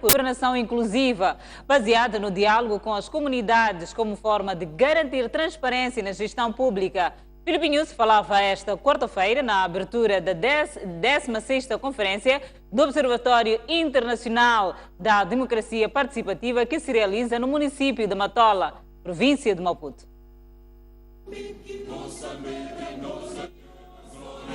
Governação inclusiva, baseada no diálogo com as comunidades como forma de garantir transparência na gestão pública. Filipe News falava esta quarta-feira na abertura da 16ª Conferência do Observatório Internacional da Democracia Participativa que se realiza no município de Matola, província de Maputo.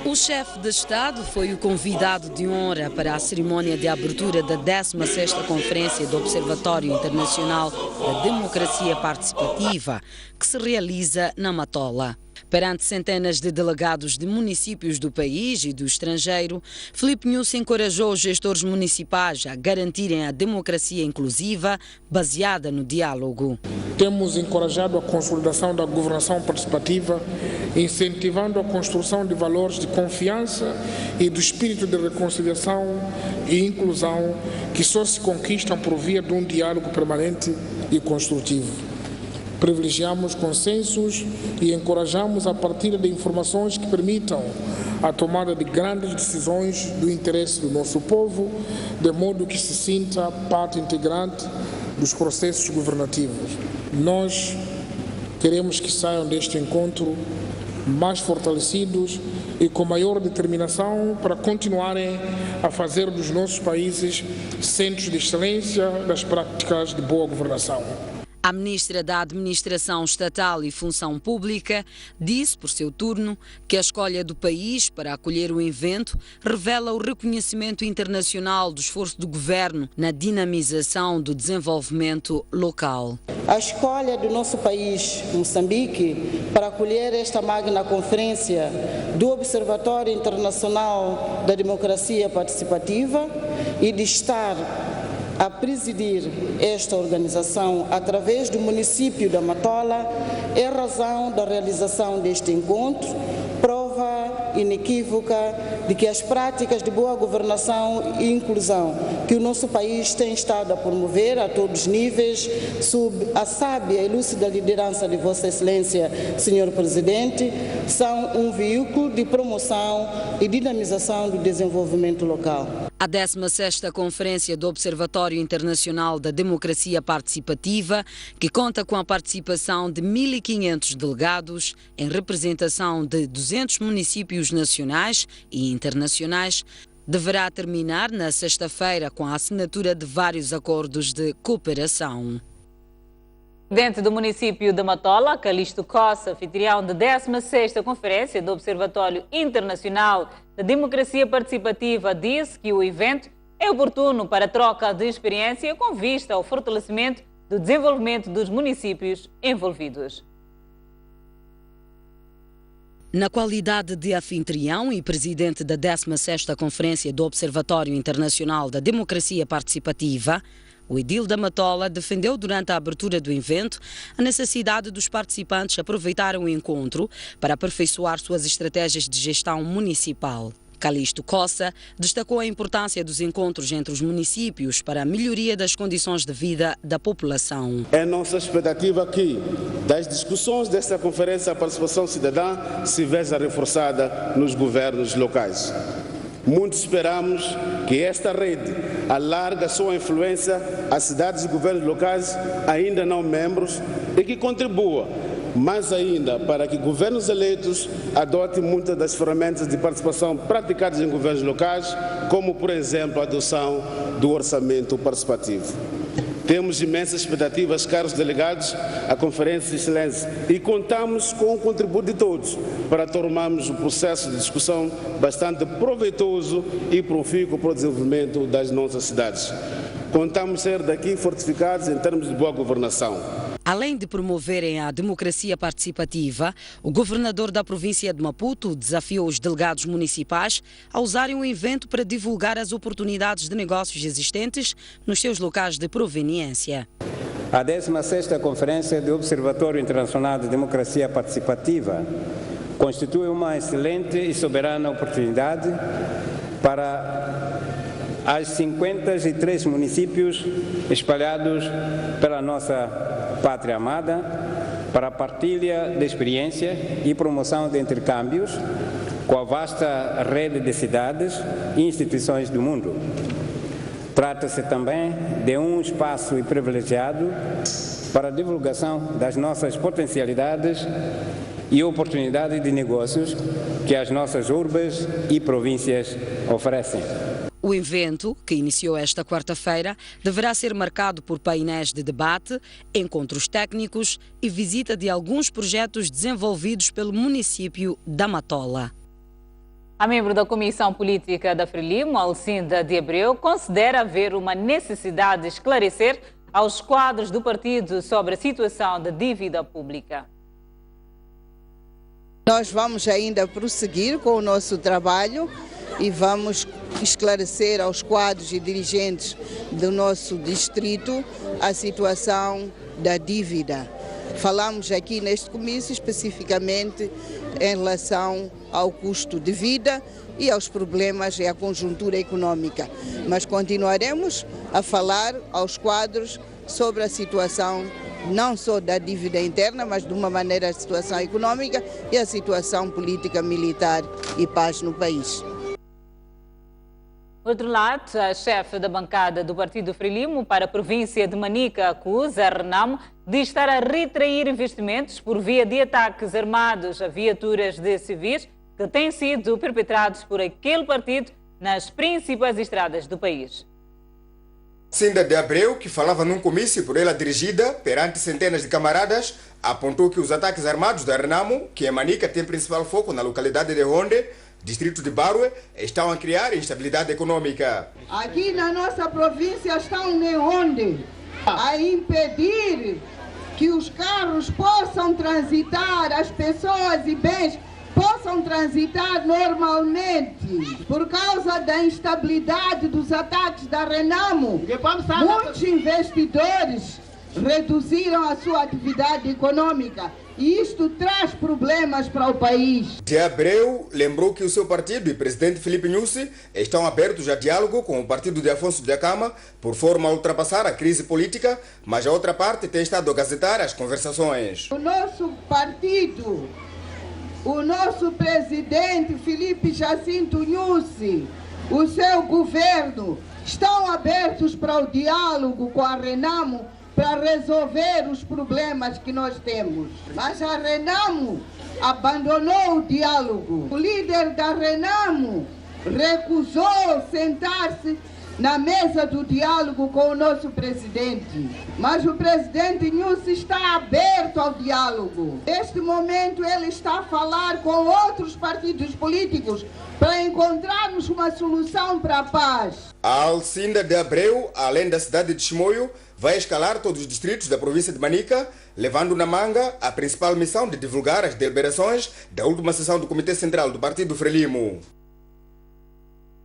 O chefe de Estado foi o convidado de honra para a cerimônia de abertura da 16ª Conferência do Observatório Internacional da Democracia Participativa, que se realiza na Matola. Perante centenas de delegados de municípios do país e do estrangeiro, Filipe News encorajou os gestores municipais a garantirem a democracia inclusiva baseada no diálogo. Temos encorajado a consolidação da governação participativa, incentivando a construção de valores de confiança e do espírito de reconciliação e inclusão que só se conquistam por via de um diálogo permanente e construtivo. Privilegiamos consensos e encorajamos a partilha de informações que permitam a tomada de grandes decisões do interesse do nosso povo, de modo que se sinta parte integrante dos processos governativos. Nós queremos que saiam deste encontro mais fortalecidos e com maior determinação para continuarem a fazer dos nossos países centros de excelência das práticas de boa governação. A ministra da Administração Estatal e Função Pública disse, por seu turno, que a escolha do país para acolher o evento revela o reconhecimento internacional do esforço do governo na dinamização do desenvolvimento local. A escolha do nosso país, Moçambique, para acolher esta magna conferência do Observatório Internacional da Democracia Participativa e de estar a presidir esta organização através do município da Matola é razão da realização deste encontro, prova inequívoca de que as práticas de boa governação e inclusão que o nosso país tem estado a promover a todos os níveis, sob a sábia e lúcida liderança de Vossa Excelência, Senhor Presidente, são um veículo de promoção e dinamização do desenvolvimento local. A 16ª Conferência do Observatório Internacional da Democracia Participativa, que conta com a participação de 1.500 delegados em representação de 200 municípios nacionais e internacionais, deverá terminar na sexta-feira com a assinatura de vários acordos de cooperação. Dentro do município de Matola, Calixto Cossa, anfitrião da 16ª Conferência do Observatório Internacional da Democracia Participativa, disse que o evento é oportuno para a troca de experiência com vista ao fortalecimento do desenvolvimento dos municípios envolvidos. Na qualidade de anfitrião e presidente da 16ª Conferência do Observatório Internacional da Democracia Participativa, o edil da Matola defendeu durante a abertura do evento a necessidade dos participantes aproveitarem o encontro para aperfeiçoar suas estratégias de gestão municipal. Calixto Cossa destacou a importância dos encontros entre os municípios para a melhoria das condições de vida da população. É nossa expectativa que, das discussões desta conferência, a participação cidadã se veja reforçada nos governos locais. Muito esperamos que esta rede alargue a sua influência às cidades e governos locais ainda não membros e que contribua mais ainda para que governos eleitos adotem muitas das ferramentas de participação praticadas em governos locais, como, por exemplo, a adoção do orçamento participativo. Temos imensas expectativas, caros delegados, à Conferência de Excelência e contamos com o contributo de todos para tornarmos o processo de discussão bastante proveitoso e profícuo para o desenvolvimento das nossas cidades. Contamos ser daqui fortificados em termos de boa governação. Além de promoverem a democracia participativa, o governador da província de Maputo desafiou os delegados municipais a usarem o evento para divulgar as oportunidades de negócios existentes nos seus locais de proveniência. A 16ª Conferência do Observatório Internacional de Democracia Participativa constitui uma excelente e soberana oportunidade para as 53 municípios espalhados pela nossa pátria amada, para a partilha de experiência e promoção de intercâmbios com a vasta rede de cidades e instituições do mundo. Trata-se também de um espaço privilegiado para a divulgação das nossas potencialidades e oportunidades de negócios que as nossas urbes e províncias oferecem. O evento, que iniciou esta quarta-feira, deverá ser marcado por painéis de debate, encontros técnicos e visita de alguns projetos desenvolvidos pelo município da Matola. A membro da Comissão Política da Frelimo, Alcinda de Abreu, considera haver uma necessidade de esclarecer aos quadros do partido sobre a situação da dívida pública. Nós vamos ainda prosseguir com o nosso trabalho e vamos esclarecer aos quadros e dirigentes do nosso distrito a situação da dívida. Falamos aqui neste comício especificamente em relação ao custo de vida e aos problemas e à conjuntura econômica, mas continuaremos a falar aos quadros sobre a situação não só da dívida interna, mas de uma maneira a situação econômica e a situação política, militar e paz no país. Por outro lado, a chefe da bancada do Partido Frelimo para a província de Manica acusa a Renamo de estar a retrair investimentos por via de ataques armados a viaturas de civis que têm sido perpetrados por aquele partido nas principais estradas do país. Alcinda de Abreu, que falava num comício por ela dirigida perante centenas de camaradas, apontou que os ataques armados da Renamo, que em Manica tem principal foco na localidade de Ronde, distrito de Barue, estão a criar instabilidade econômica. Aqui na nossa província estão em Ronde a impedir que os carros possam transitar, as pessoas e bens possam transitar normalmente. Por causa da instabilidade dos ataques da Renamo, muitos investidores reduziram a sua atividade econômica e isto traz problemas para o país. De Abreu lembrou que o seu partido e o presidente Filipe Nyusi estão abertos a diálogo com o partido de Afonso Dhlakama por forma a ultrapassar a crise política, mas a outra parte tem estado a gazetar as conversações. O nosso partido, o nosso presidente Filipe Jacinto Nyusi, o seu governo estão abertos para o diálogo com a Renamo para resolver os problemas que nós temos. Mas a Renamo abandonou o diálogo. O líder da Renamo recusou sentar-se na mesa do diálogo com o nosso presidente. Mas o presidente Nyusi está aberto ao diálogo. Neste momento ele está a falar com outros partidos políticos para encontrarmos uma solução para a paz. A Alcinda de Abreu, além da cidade de Chimoio, vai escalar todos os distritos da província de Manica, levando na manga a principal missão de divulgar as deliberações da última sessão do Comitê Central do Partido Frelimo.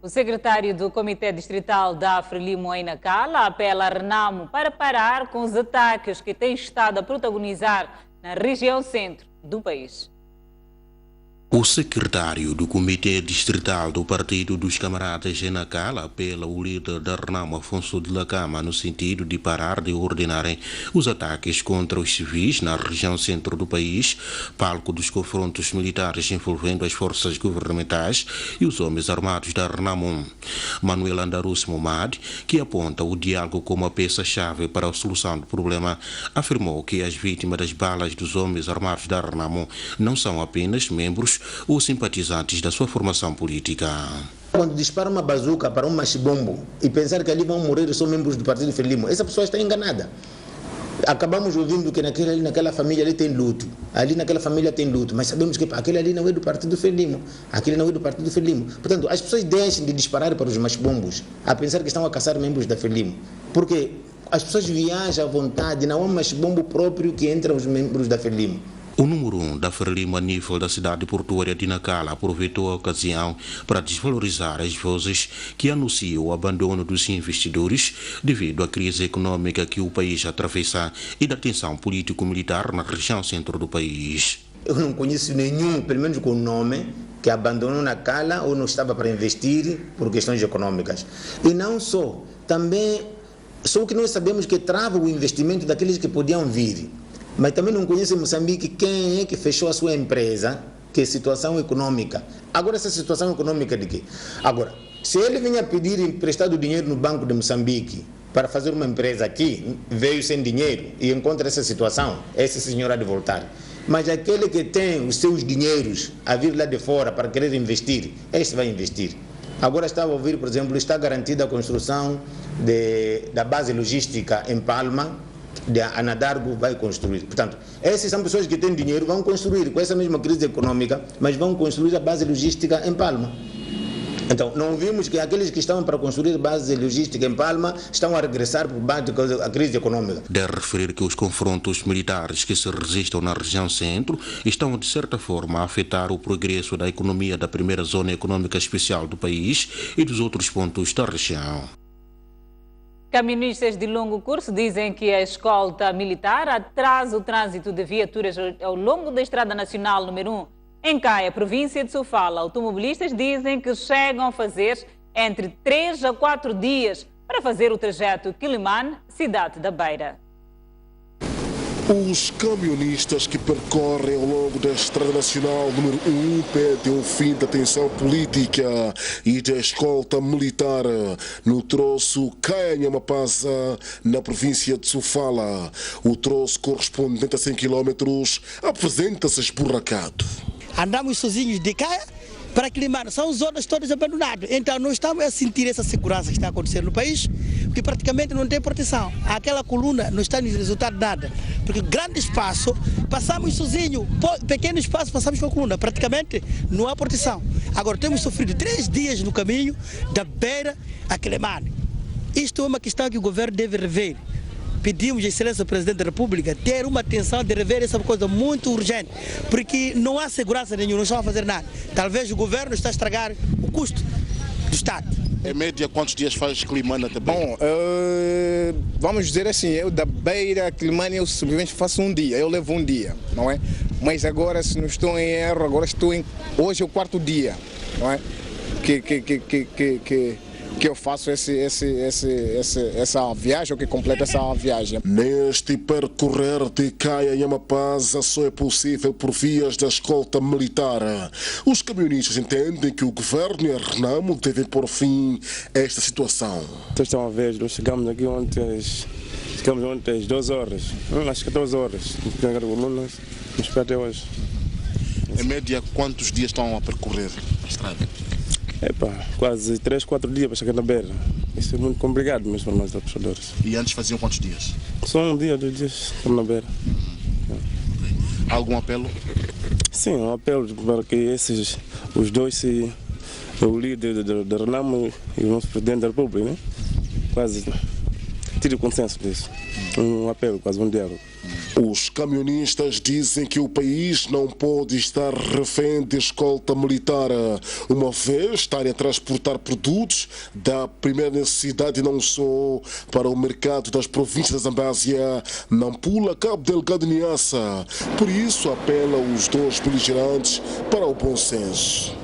O secretário do Comitê Distrital da Frelimo em Nacala apela a Renamo para parar com os ataques que tem estado a protagonizar na região centro do país. O secretário do Comitê Distrital do Partido dos Camaradas em Nacala apela o líder da Renamo, Afonso Dhlakama, no sentido de parar de ordenarem os ataques contra os civis na região centro do país, palco dos confrontos militares envolvendo as forças governamentais e os homens armados da Renamo. Manuel Andarus Momad, que aponta o diálogo como a peça-chave para a solução do problema, afirmou que as vítimas das balas dos homens armados da Renamo não são apenas membros ou simpatizantes da sua formação política. Quando dispara uma bazuca para um machibombo e pensar que ali vão morrer só membros do Partido Frelimo, essa pessoa está enganada. Acabamos ouvindo que naquela família ali tem luto, ali naquela família tem luto, mas sabemos que aquele ali não é do Partido Frelimo, aquele não é do Partido Frelimo. Portanto, as pessoas deixem de disparar para os machibombos a pensar que estão a caçar membros da Frelimo, porque as pessoas viajam à vontade, não há um machibombo próprio que entra os membros da Frelimo. O número 1 da Frelimo a nível da cidade portuária de Nacala aproveitou a ocasião para desvalorizar as vozes que anunciam o abandono dos investidores devido à crise econômica que o país atravessa e da tensão político-militar na região centro do país. Eu não conheço nenhum, pelo menos com nome, que abandonou Nacala ou não estava para investir por questões econômicas. E não só, também, só que nós sabemos que trava o investimento daqueles que podiam vir. Mas também não conhece em Moçambique quem é que fechou a sua empresa, que é situação econômica. Agora, essa situação econômica de quê? Agora, Se ele vinha pedir emprestado dinheiro no Banco de Moçambique para fazer uma empresa aqui, veio sem dinheiro e encontra essa situação, esse senhor há de voltar. Mas aquele que tem os seus dinheiros a vir lá de fora para querer investir, esse vai investir. Agora estava a ouvir, por exemplo, está garantida a construção da base logística em Palma, a Anadargo vai construir. Portanto, essas são pessoas que têm dinheiro, vão construir com essa mesma crise econômica, mas vão construir a base logística em Palma. Então, não vimos que aqueles que estavam para construir base logística em Palma estão a regressar por baixo da crise econômica. Deve referir que os confrontos militares que se registram na região centro estão, de certa forma, a afetar o progresso da economia da primeira zona econômica especial do país e dos outros pontos da região. Caministas de longo curso dizem que a escolta militar atrasa o trânsito de viaturas ao longo da Estrada Nacional número 1. Em Caia, província de Sofala, automobilistas dizem que chegam a fazer entre 3 a 4 dias para fazer o trajeto Quilimane-Cidade da Beira. Os caminhonistas que percorrem ao longo da Estrada Nacional número 1 pedem o fim da tensão política e da escolta militar no troço Caia-Nhamapaza, na província de Sofala. O troço correspondente a 100 km apresenta-se esburracado. Andamos sozinhos de Caia para Quilimane, são zonas todas abandonadas. Então nós estamos a sentir essa segurança que está acontecendo no país, porque praticamente não tem proteção. Aquela coluna não está nos resultado de nada, porque grande espaço, passamos sozinho, pequeno espaço, passamos com a coluna, praticamente não há proteção. Agora temos sofrido 3 dias no caminho da Beira a Quilimane. Isto é uma questão que o governo deve rever. Pedimos à Excelência do Presidente da República ter uma atenção de rever essa coisa muito urgente, porque não há segurança nenhuma, não estão a fazer nada. Talvez o governo está a estragar o custo do Estado. Em média, quantos dias faz Quilimane até Beira? Bom, vamos dizer assim, eu da Beira a Quilimane eu simplesmente faço um dia, eu levo um dia, não é? Mas agora, se não estou em erro, hoje é o 4º dia, não é? Que eu faço essa viagem, ou que completa essa viagem. Neste percorrer de Caia-Nhamapaza só é possível por vias da escolta militar. Os caminhonistas entendem que o governo e a Renamo devem pôr fim a esta situação. Vocês estão a ver, nós chegamos aqui ontem às 12 horas, às 14 horas, nos espera até hoje. Em média, quantos dias estão a percorrer a estrada? Quase 3, 4 dias para chegar na Beira. Isso é muito complicado mesmo para nós, apostadores. E antes faziam quantos dias? Só um dia, 2 dias, estamos na Beira. Há algum apelo? Sim, um apelo para que os dois, o líder da Renamo e o nosso Presidente da República, né? Quase tire o consenso disso. Um apelo, quase um diálogo. Os caminhonistas dizem que o país não pode estar refém de escolta militar, uma vez estarem a transportar produtos da primeira necessidade não só para o mercado das províncias da Zambésia, Nampula, Cabo Delgado e Niassa. Por isso apela os dois beligerantes para o bom senso.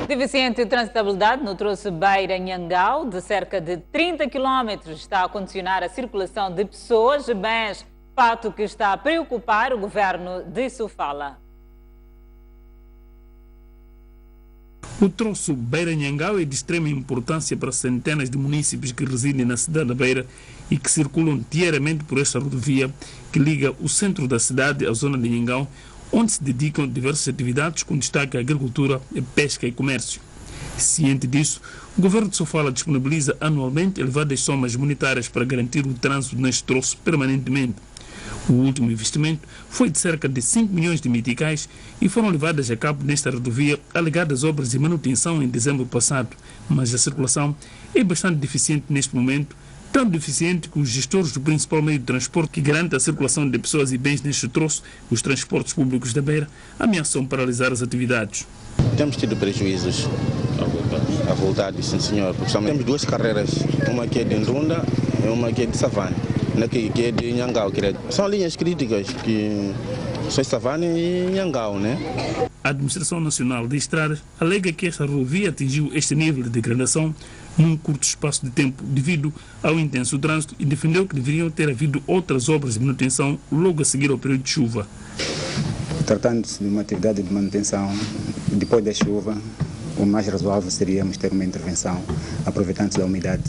Deficiente transitabilidade no troço Beira-Nhangau, de cerca de 30 km, está a condicionar a circulação de pessoas e bens, fato que está a preocupar o governo de Sofala. O troço Beira-Nhangau é de extrema importância para centenas de munícipes que residem na cidade da Beira e que circulam diariamente por esta rodovia que liga o centro da cidade à zona de Nhangau, onde se dedicam a diversas atividades com destaque à agricultura, pesca e comércio. Ciente disso, o governo de Sofala disponibiliza anualmente elevadas somas monetárias para garantir o trânsito neste troço permanentemente. O último investimento foi de cerca de 5 milhões de meticais e foram levadas a cabo nesta rodovia alegadas obras de manutenção em dezembro passado, mas a circulação é bastante deficiente neste momento, tão deficiente que os gestores do principal meio de transporte que garante a circulação de pessoas e bens neste troço, os transportes públicos da Beira, ameaçam paralisar as atividades. Temos tido prejuízos a voltar, sim senhor, porque temos 2 carreiras, uma que é de Ndunda e uma que é de Savane, que é de Nhangau. São linhas críticas que são Savane e Nhangau, né? A Administração Nacional de Estradas alega que esta rodovia atingiu este nível de degradação num curto espaço de tempo devido ao intenso trânsito e defendeu que deveriam ter havido outras obras de manutenção logo a seguir ao período de chuva. Tratando-se de uma atividade de manutenção depois da chuva, o mais razoável seríamos ter uma intervenção aproveitando-se da umidade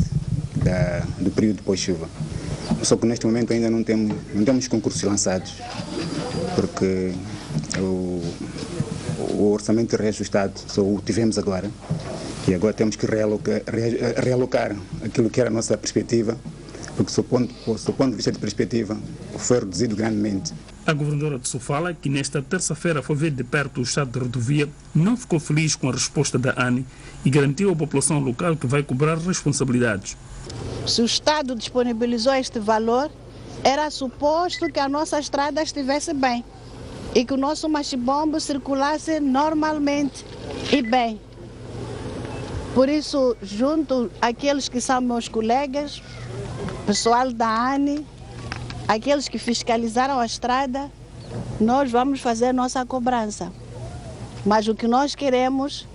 do período pós-chuva. Só que neste momento ainda não temos concursos lançados, porque o orçamento reajustado só o tivemos agora, e agora temos que realocar aquilo que era a nossa perspectiva, porque do ponto de vista de perspectiva foi reduzido grandemente. A governadora de Sofala, que nesta terça-feira foi ver de perto o estado de rodovia, não ficou feliz com a resposta da ANI e garantiu à população local que vai cobrar responsabilidades. Se o Estado disponibilizou este valor, era suposto que a nossa estrada estivesse bem e que o nosso machibombo circulasse normalmente e bem. Por isso, junto àqueles que são meus colegas, pessoal da ANI, aqueles que fiscalizaram a estrada, nós vamos fazer a nossa cobrança. Mas o que nós queremos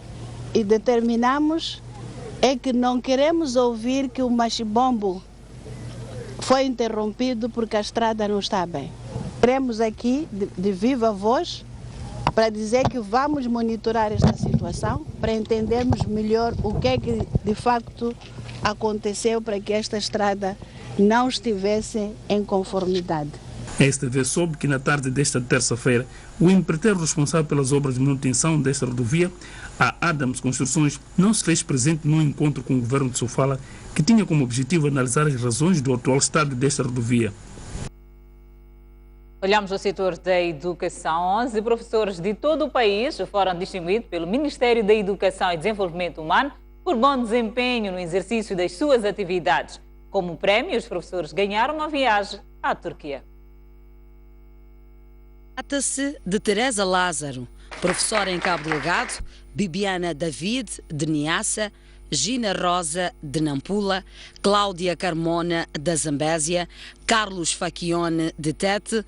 e determinamos é que não queremos ouvir que o machibombo foi interrompido porque a estrada não está bem. Queremos aqui, de viva voz, para dizer que vamos monitorar esta situação, para entendermos melhor o que é que de facto aconteceu para que esta estrada não estivesse em conformidade. A STV soube que na tarde desta terça-feira, o empreiteiro responsável pelas obras de manutenção desta rodovia, a Adams Construções, não se fez presente no encontro com o governo de Sofala, que tinha como objetivo analisar as razões do atual estado desta rodovia. Olhamos ao setor da educação. 11 professores de todo o país foram distinguidos pelo Ministério da Educação e Desenvolvimento Humano por bom desempenho no exercício das suas atividades. Como prémio, os professores ganharam uma viagem à Turquia. Trata-se de Teresa Lázaro, professora em Cabo Delgado, Bibiana David, de Niassa, Gina Rosa, de Nampula, Cláudia Carmona, da Zambésia, Carlos Facchione, de Tete,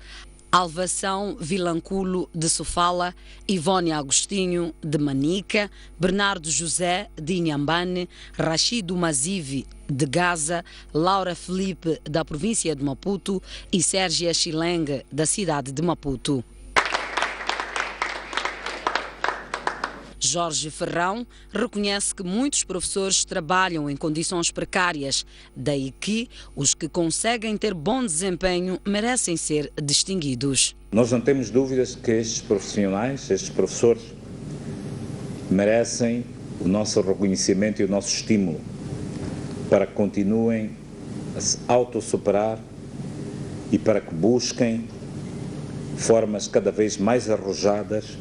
Alvação Vilanculo, de Sofala, Ivone Agostinho, de Manica, Bernardo José, de Inhambane, Rashido Mazivi, de Gaza, Laura Felipe, da província de Maputo e Sérgia Chileng, da cidade de Maputo. Jorge Ferrão reconhece que muitos professores trabalham em condições precárias, daí que os que conseguem ter bom desempenho merecem ser distinguidos. Nós não temos dúvidas que estes profissionais, estes professores, merecem o nosso reconhecimento e o nosso estímulo para que continuem a se autossuperar e para que busquem formas cada vez mais arrojadas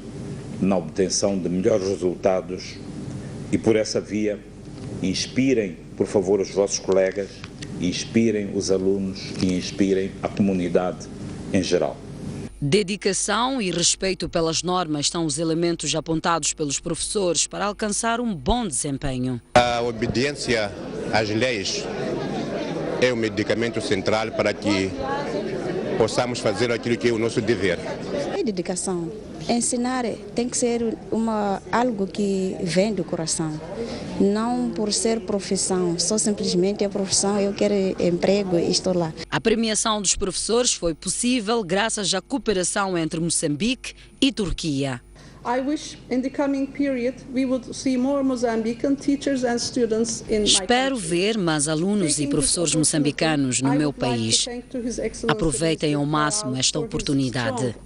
na obtenção de melhores resultados e por essa via inspirem, por favor, os vossos colegas, inspirem os alunos e inspirem a comunidade em geral. Dedicação e respeito pelas normas são os elementos apontados pelos professores para alcançar um bom desempenho. A obediência às leis é o medicamento central para que possamos fazer aquilo que é o nosso dever. É dedicação. Ensinar tem que ser algo que vem do coração, não por ser profissão, só simplesmente é profissão, eu quero emprego e estou lá. A premiação dos professores foi possível graças à cooperação entre Moçambique e Turquia. Espero ver mais alunos e professores moçambicanos no meu país. Aproveitem ao máximo esta oportunidade.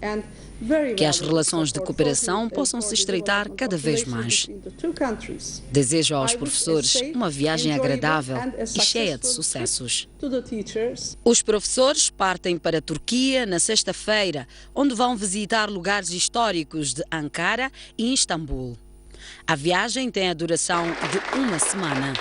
Que as relações de cooperação possam se estreitar cada vez mais. Desejo aos professores uma viagem agradável e cheia de sucessos. Os professores partem para a Turquia na sexta-feira, onde vão visitar lugares históricos de Ankara e Istambul. A viagem tem a duração de uma semana.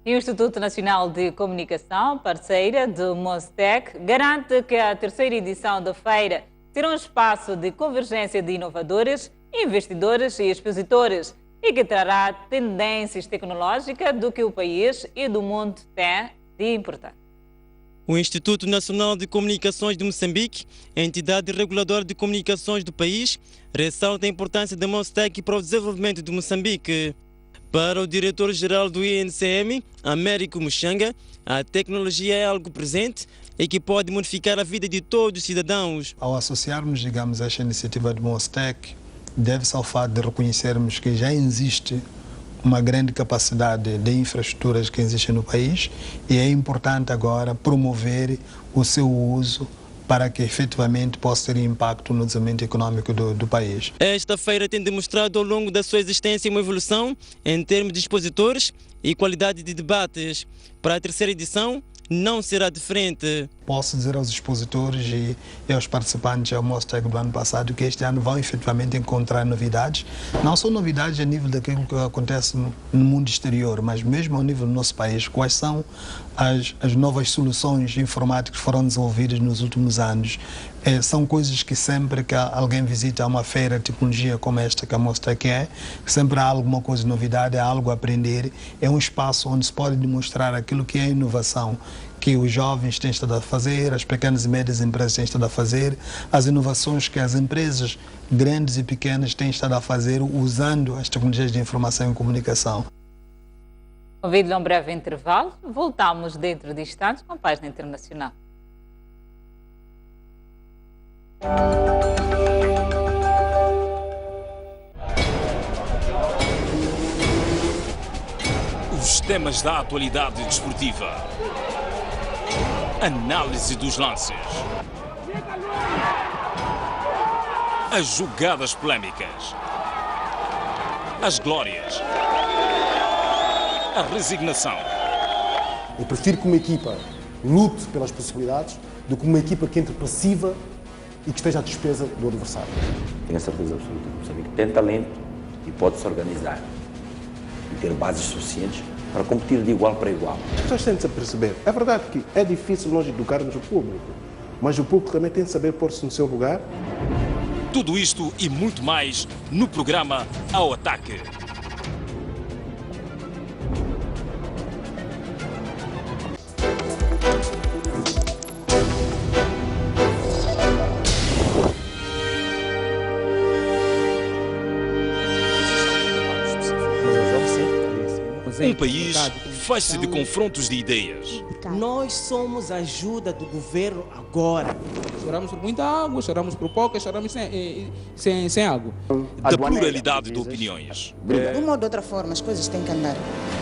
E o Instituto Nacional de Comunicação, parceira do Mostec, garante que a terceira edição da feira será um espaço de convergência de inovadores, investidores e expositores e que trará tendências tecnológicas do que o país e do mundo têm de importante. O Instituto Nacional de Comunicações de Moçambique, a entidade reguladora de comunicações do país, ressalta a importância da Mostec para o desenvolvimento de Moçambique. Para o diretor-geral do INCM, Américo Muxanga, a tecnologia é algo presente e que pode modificar a vida de todos os cidadãos. Ao associarmos, digamos, esta iniciativa de Mostec, deve-se ao fato de reconhecermos que já existe uma grande capacidade de infraestruturas que existem no país e é importante agora promover o seu uso para que efetivamente possa ter impacto no desenvolvimento econômico do país. Esta feira tem demonstrado ao longo da sua existência uma evolução em termos de expositores e qualidade de debates. Para a terceira edição, não será diferente. Posso dizer aos expositores e aos participantes ao Mostec do ano passado que este ano vão efetivamente encontrar novidades, não só novidades a nível daquilo que acontece no mundo exterior, mas mesmo ao nível do nosso país. Quais são as novas soluções informáticas que foram desenvolvidas nos últimos anos? São coisas que sempre que alguém visita uma feira de tecnologia como esta que a Mostec é, sempre há alguma coisa de novidade, há algo a aprender. É um espaço onde se pode demonstrar aquilo que é a inovação que os jovens têm estado a fazer, as pequenas e médias empresas têm estado a fazer, as inovações que as empresas grandes e pequenas têm estado a fazer usando as tecnologias de informação e comunicação. Convido-lhe a um breve intervalo. Voltamos dentro de instantes com a página internacional. Os temas da atualidade desportiva. Análise dos lances. As jogadas polémicas. As glórias. A resignação. Eu prefiro que uma equipa lute pelas possibilidades do que uma equipa que entre passiva e que esteja à despesa do adversário. Tenho a certeza absoluta que o Moçambique tem talento e pode se organizar e ter bases suficientes para competir de igual para igual. As pessoas têm de se perceber. É verdade que é difícil nós educarmos o público, mas o público também tem de saber pôr-se no seu lugar. Tudo isto e muito mais no programa Ao Ataque. Um país faz-se de confrontos de ideias. Nós somos a ajuda do governo agora. Choramos por muita água, choramos por pouca, choramos sem água. Da pluralidade de opiniões. De uma ou de outra forma, as coisas têm que andar.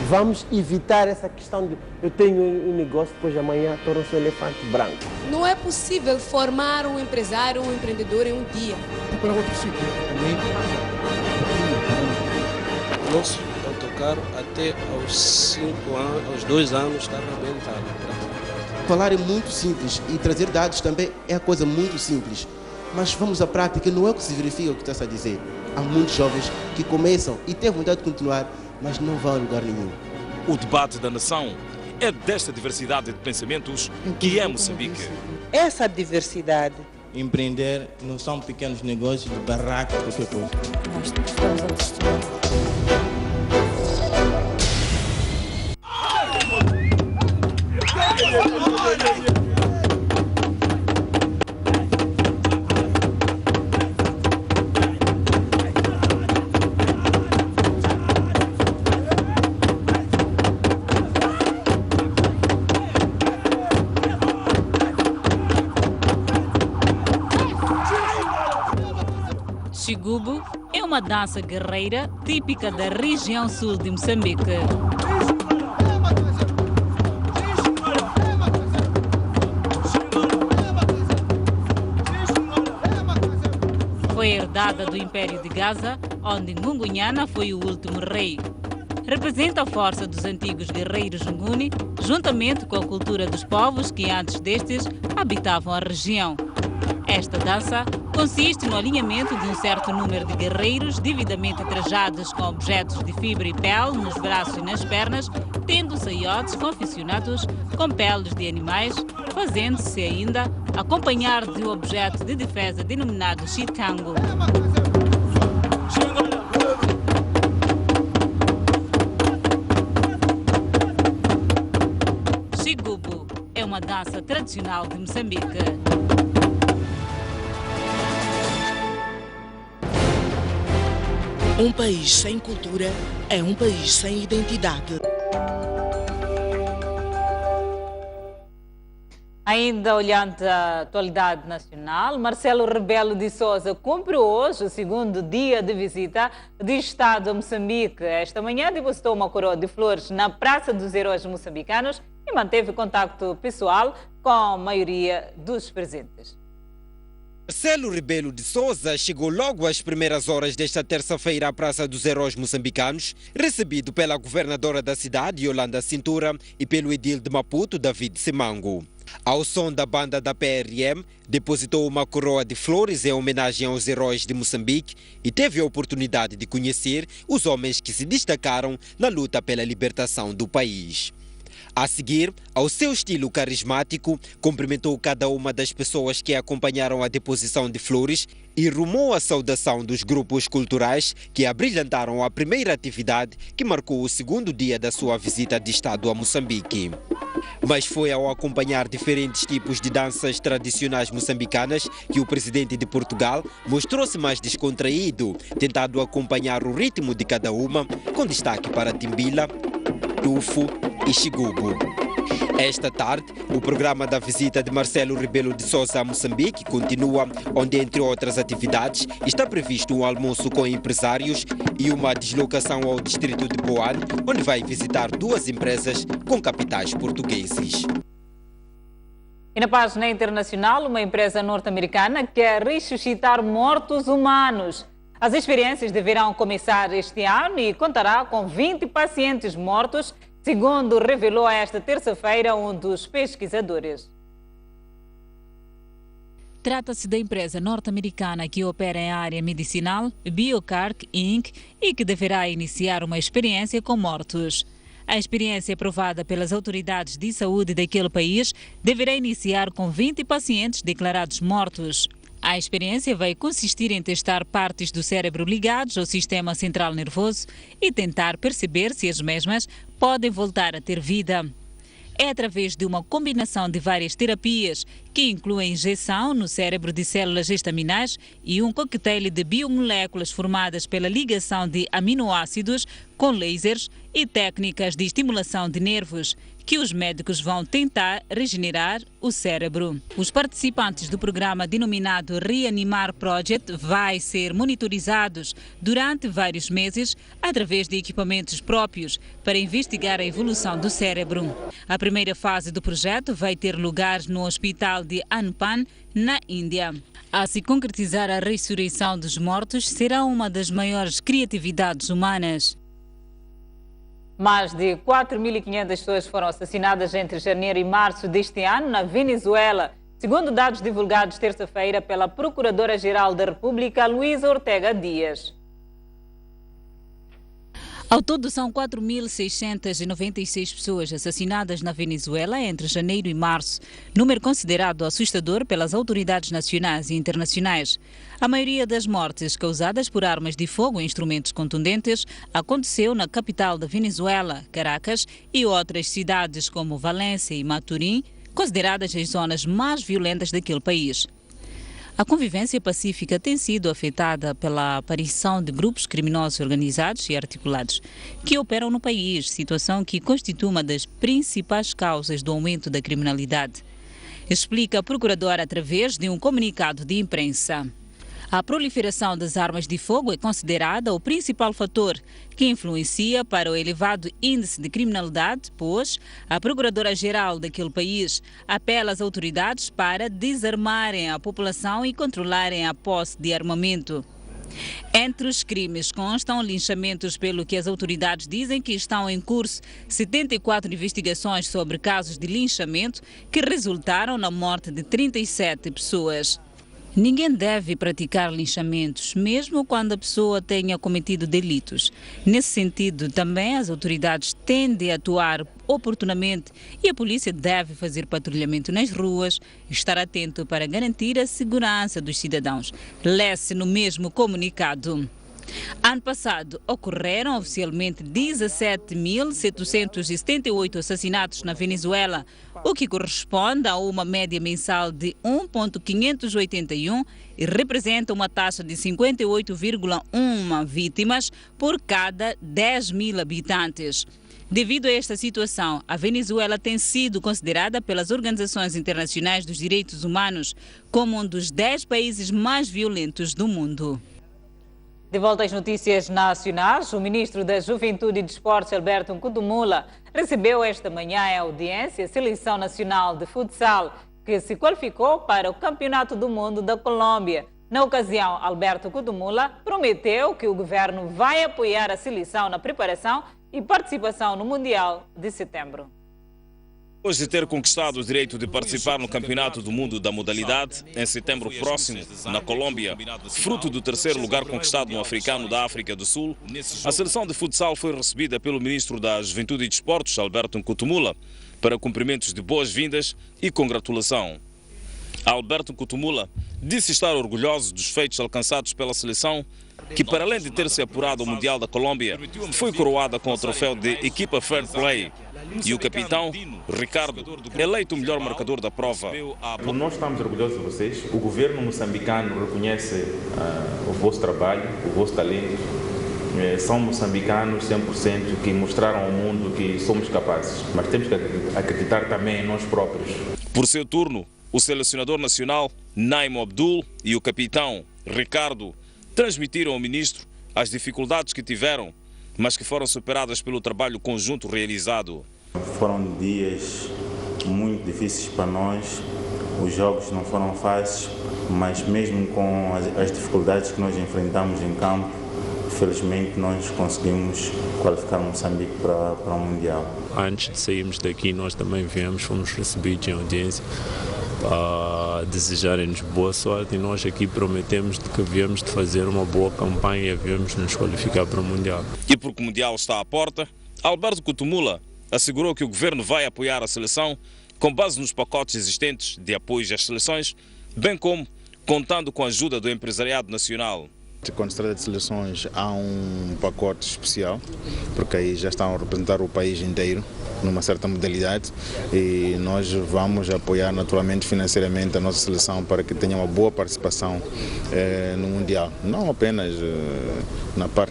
Vamos evitar essa questão de eu tenho um negócio, depois amanhã torna-se um elefante branco. Não é possível formar um empresário, um empreendedor em um dia. Para outro sítio também. Nosso autocarro até aos 5 anos, aos 2 anos está arrebentado. Falar é muito simples e trazer dados também é a coisa muito simples. Mas vamos à prática, não é o que se verifica o que está a dizer. Há muitos jovens que começam e têm vontade de continuar, mas não vão a lugar nenhum. O debate da nação é desta diversidade de pensamentos que é Moçambique. Essa diversidade. Empreender não são pequenos negócios de barraco, qualquer coisa. Nós estamos a destruir. Xigubu é uma dança guerreira típica da região sul de Moçambique. Foi herdada do Império de Gaza, onde Ngungunyana foi o último rei. Representa a força dos antigos guerreiros Nguni, juntamente com a cultura dos povos que antes destes habitavam a região. Esta dança consiste no alinhamento de um certo número de guerreiros devidamente trajados com objetos de fibra e pele nos braços e nas pernas, tendo saiotes confeccionados com peles de animais, fazendo-se ainda acompanhar de um objeto de defesa denominado chitango. Xigubu é uma dança tradicional de Moçambique. Um país sem cultura é um país sem identidade. Ainda olhando a atualidade nacional, Marcelo Rebelo de Sousa cumpriu hoje o segundo dia de visita de Estado a Moçambique. Esta manhã depositou uma coroa de flores na Praça dos Heróis Moçambicanos e manteve contacto pessoal com a maioria dos presentes. Marcelo Rebelo de Sousa chegou logo às primeiras horas desta terça-feira à Praça dos Heróis Moçambicanos, recebido pela governadora da cidade, Yolanda Cintura, e pelo edil de Maputo, David Simango. Ao som da banda da PRM, depositou uma coroa de flores em homenagem aos heróis de Moçambique e teve a oportunidade de conhecer os homens que se destacaram na luta pela libertação do país. A seguir, ao seu estilo carismático, cumprimentou cada uma das pessoas que acompanharam a deposição de flores e rumou a saudação dos grupos culturais que abrilhantaram a primeira atividade que marcou o segundo dia da sua visita de Estado a Moçambique. Mas foi ao acompanhar diferentes tipos de danças tradicionais moçambicanas que o presidente de Portugal mostrou-se mais descontraído, tentando acompanhar o ritmo de cada uma, com destaque para Timbila, Tufo e Xigubo. Esta tarde, o programa da visita de Marcelo Rebelo de Sousa a Moçambique continua, onde, entre outras atividades, está previsto um almoço com empresários e uma deslocação ao distrito de Boane, onde vai visitar duas empresas com capitais portugueses. E na página internacional, uma empresa norte-americana quer ressuscitar mortos humanos. As experiências deverão começar este ano e contará com 20 pacientes mortos, segundo revelou esta terça-feira um dos pesquisadores. Trata-se da empresa norte-americana que opera em área medicinal, BioCarc Inc., e que deverá iniciar uma experiência com mortos. A experiência aprovada pelas autoridades de saúde daquele país deverá iniciar com 20 pacientes declarados mortos. A experiência vai consistir em testar partes do cérebro ligados ao sistema central nervoso e tentar perceber se as mesmas podem voltar a ter vida. É através de uma combinação de várias terapias, que incluem injeção no cérebro de células estaminais e um coquetel de biomoléculas formadas pela ligação de aminoácidos com lasers e técnicas de estimulação de nervos, que os médicos vão tentar regenerar o cérebro. Os participantes do programa denominado Reanimar Project vai ser monitorizados durante vários meses através de equipamentos próprios para investigar a evolução do cérebro. A primeira fase do projeto vai ter lugar no hospital de Anpan, na Índia. A se concretizar a ressurreição dos mortos será uma das maiores criatividades humanas. Mais de 4.500 pessoas foram assassinadas entre janeiro e março deste ano na Venezuela, segundo dados divulgados terça-feira pela Procuradora-Geral da República, Luísa Ortega Dias. Ao todo, são 4.696 pessoas assassinadas na Venezuela entre janeiro e março, número considerado assustador pelas autoridades nacionais e internacionais. A maioria das mortes causadas por armas de fogo e instrumentos contundentes aconteceu na capital da Venezuela, Caracas, e outras cidades como Valência e Maturim, consideradas as zonas mais violentas daquele país. A convivência pacífica tem sido afetada pela aparição de grupos criminosos organizados e articulados que operam no país, situação que constitui uma das principais causas do aumento da criminalidade, explica a procuradora através de um comunicado de imprensa. A proliferação das armas de fogo é considerada o principal fator que influencia para o elevado índice de criminalidade, pois a Procuradora-Geral daquele país apela às autoridades para desarmarem a população e controlarem a posse de armamento. Entre os crimes constam linchamentos, pelo que as autoridades dizem que estão em curso 74 investigações sobre casos de linchamento que resultaram na morte de 37 pessoas. Ninguém deve praticar linchamentos, mesmo quando a pessoa tenha cometido delitos. Nesse sentido, também as autoridades tendem a atuar oportunamente e a polícia deve fazer patrulhamento nas ruas e estar atento para garantir a segurança dos cidadãos. Lê-se no mesmo comunicado. Ano passado, ocorreram oficialmente 17.778 assassinatos na Venezuela, o que corresponde a uma média mensal de 1,581 e representa uma taxa de 58,1 vítimas por cada 10.000 habitantes. Devido a esta situação, a Venezuela tem sido considerada pelas organizações internacionais dos direitos humanos como um dos 10 países mais violentos do mundo. De volta às notícias nacionais, o ministro da Juventude e Desportos, Alberto Kutumula, recebeu esta manhã em audiência a Seleção Nacional de Futsal, que se qualificou para o Campeonato do Mundo da Colômbia. Na ocasião, Alberto Kutumula prometeu que o governo vai apoiar a seleção na preparação e participação no Mundial de setembro. Depois de ter conquistado o direito de participar no Campeonato do Mundo da modalidade, em setembro próximo, na Colômbia, fruto do terceiro lugar conquistado no Africano da África do Sul, a seleção de futsal foi recebida pelo ministro da Juventude e Desportos, Alberto Kutumula, para cumprimentos de boas-vindas e congratulação. Alberto Kutumula disse estar orgulhoso dos feitos alcançados pela seleção, que, para além de ter se apurado ao Mundial da Colômbia, foi coroada com o troféu de Equipa Fair Play. E o capitão, Ricardo, eleito o melhor marcador da prova. Nós estamos orgulhosos de vocês. O governo moçambicano reconhece o vosso trabalho, o vosso talento. São moçambicanos 100% que mostraram ao mundo que somos capazes. Mas temos que acreditar também em nós próprios. Por seu turno, o selecionador nacional, Naimo Abdul, e o capitão, Ricardo, transmitiram ao ministro as dificuldades que tiveram, mas que foram superadas pelo trabalho conjunto realizado. Foram dias muito difíceis para nós, os jogos não foram fáceis, mas mesmo com as dificuldades que nós enfrentamos em campo, felizmente nós conseguimos qualificar Moçambique para o Mundial. Antes de sairmos daqui, nós também fomos recebidos em audiência a desejarem-nos boa sorte e nós aqui prometemos que havíamos de fazer uma boa campanha e havíamos de nos qualificar para o Mundial. E porque o Mundial está à porta, Alberto Kutumula assegurou que o governo vai apoiar a seleção com base nos pacotes existentes de apoio às seleções, bem como contando com a ajuda do empresariado nacional. Quando se trata de seleções, há um pacote especial, porque aí já estão a representar o país inteiro numa certa modalidade e nós vamos apoiar naturalmente financeiramente a nossa seleção para que tenha uma boa participação no Mundial. Não apenas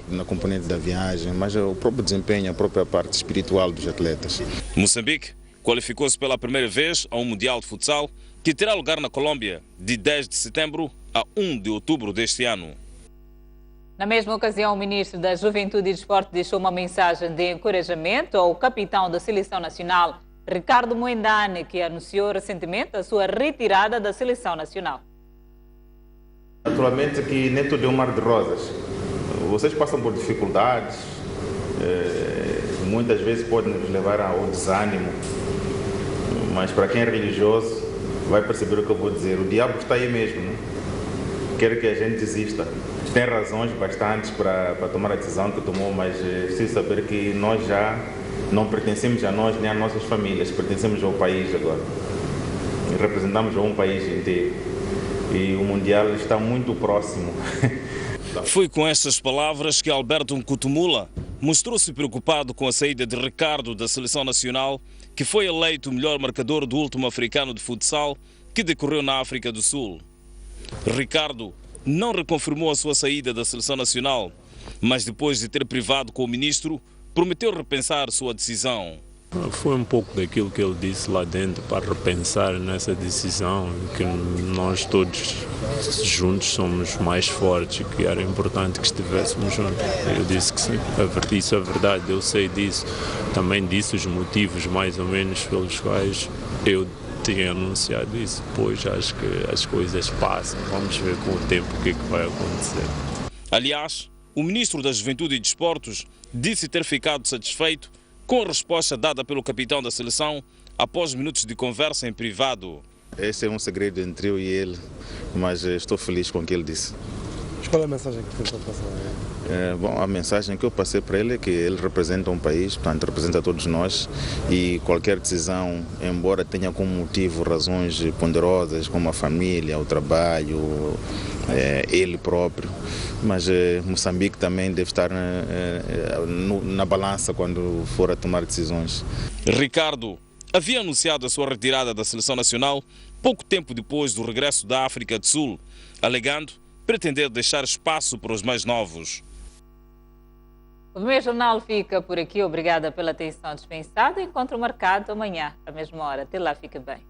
na componente da viagem, mas o próprio desempenho, a própria parte espiritual dos atletas. Moçambique qualificou-se pela primeira vez a um Mundial de Futsal que terá lugar na Colômbia de 10 de setembro a 1 de outubro deste ano. Na mesma ocasião, o ministro da Juventude e Desporto deixou uma mensagem de encorajamento ao capitão da Seleção Nacional, Ricardo Moendane, que anunciou recentemente a sua retirada da Seleção Nacional. Naturalmente que nem tudo é um mar de rosas. Vocês passam por dificuldades, muitas vezes podem nos levar ao desânimo, mas para quem é religioso vai perceber o que eu vou dizer. O diabo está aí mesmo, né? Quer que a gente desista. Tem razões bastantes para tomar a decisão que tomou, mas preciso saber que nós já não pertencemos a nós nem às nossas famílias, pertencemos ao país agora. E representamos a um país inteiro. E o Mundial está muito próximo. Foi com estas palavras que Alberto Kutumula mostrou-se preocupado com a saída de Ricardo da Seleção Nacional, que foi eleito o melhor marcador do último Africano de Futsal que decorreu na África do Sul. Ricardo não reconfirmou a sua saída da Seleção Nacional, mas depois de ter privado com o ministro, prometeu repensar sua decisão. Foi um pouco daquilo que ele disse lá dentro, para repensar nessa decisão, que nós todos juntos somos mais fortes e que era importante que estivéssemos juntos. Eu disse que sim, isso é verdade, eu sei disso. Também disse os motivos mais ou menos pelos quais eu tinha anunciado isso. Depois acho que as coisas passam, vamos ver com o tempo o que vai acontecer. Aliás, o ministro da Juventude e Desportos disse ter ficado satisfeito com a resposta dada pelo capitão da seleção após minutos de conversa em privado. Esse é um segredo entre eu e ele, mas estou feliz com o que ele disse. Qual é a mensagem que tentou passar? Bom, a mensagem que eu passei para ele é que ele representa um país, portanto representa todos nós, e qualquer decisão, embora tenha como motivo razões ponderosas como a família, o trabalho, ele próprio, mas Moçambique também deve estar na balança quando for a tomar decisões. Ricardo havia anunciado a sua retirada da Seleção Nacional pouco tempo depois do regresso da África do Sul, alegando pretender deixar espaço para os mais novos. O meu jornal fica por aqui. Obrigada pela atenção dispensada. Encontro marcado amanhã, à mesma hora. Até lá, fique bem.